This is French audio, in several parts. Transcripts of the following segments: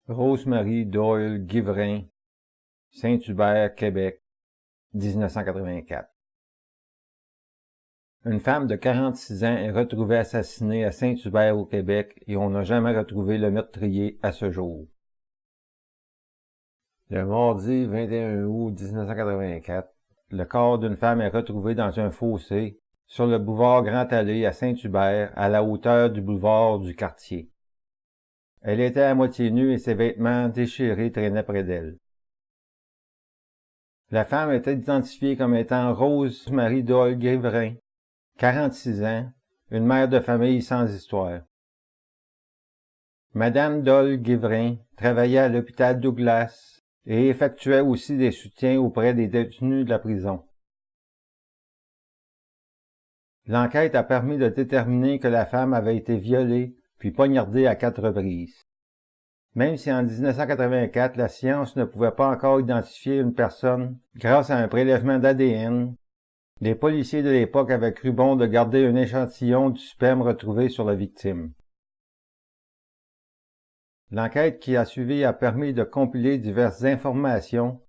Rose-Marie Doyle Guiverain, Saint-Hubert, Québec, 1984. Une femme de 46 ans est retrouvée assassinée à Saint-Hubert au Québec et on n'a jamais retrouvé le meurtrier à ce jour. Le mardi 21 août 1984, le corps d'une femme est retrouvé dans un fossé sur le boulevard Grand-Allée à Saint-Hubert, à la hauteur du boulevard du Quartier. Elle était à moitié nue et ses vêtements déchirés traînaient près d'elle. La femme était identifiée comme étant Rose-Marie Doyle Guiverain, 46 ans, une mère de famille sans histoire. Madame Doyle Guiverain travaillait à l'hôpital Douglas et effectuait aussi des soutiens auprès des détenus de la prison. L'enquête a permis de déterminer que la femme avait été violée puis poignardée à 4 reprises. Même si en 1984, la science ne pouvait pas encore identifier une personne grâce à un prélèvement d'ADN, les policiers de l'époque avaient cru bon de garder un échantillon du sperme retrouvé sur la victime. L'enquête qui a suivi a permis de compiler diverses informations,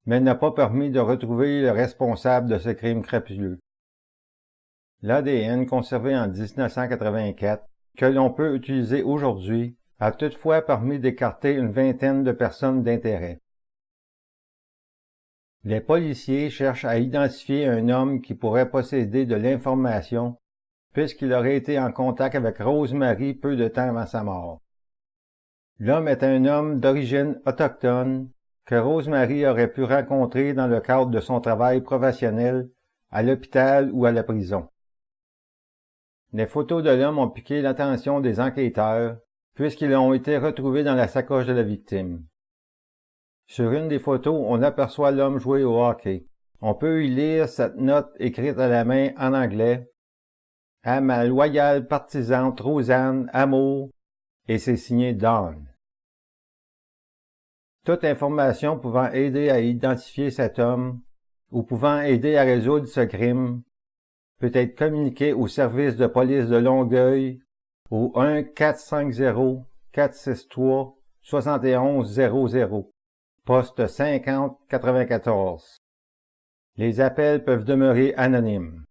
mais n'a pas permis de retrouver le responsable de ce crime crapuleux. L'ADN conservé en 1984, que l'on peut utiliser aujourd'hui, a toutefois permis d'écarter une vingtaine de personnes d'intérêt. Les policiers cherchent à identifier un homme qui pourrait posséder de l'information, puisqu'il aurait été en contact avec Rose-Marie peu de temps avant sa mort. L'homme est un homme d'origine autochtone que Rose-Marie aurait pu rencontrer dans le cadre de son travail professionnel à l'hôpital ou à la prison. Les photos de l'homme ont piqué l'attention des enquêteurs, puisqu'ils ont été retrouvés dans la sacoche de la victime. Sur une des photos, on aperçoit l'homme jouer au hockey. On peut y lire cette note écrite à la main en anglais. « À ma loyale partisane Rosanne, amour » et c'est signé Dawn. Toute information pouvant aider à identifier cet homme ou pouvant aider à résoudre ce crime peut être communiquée au service de police de Longueuil au 1-450-463-7100, poste 5094. Les appels peuvent demeurer anonymes.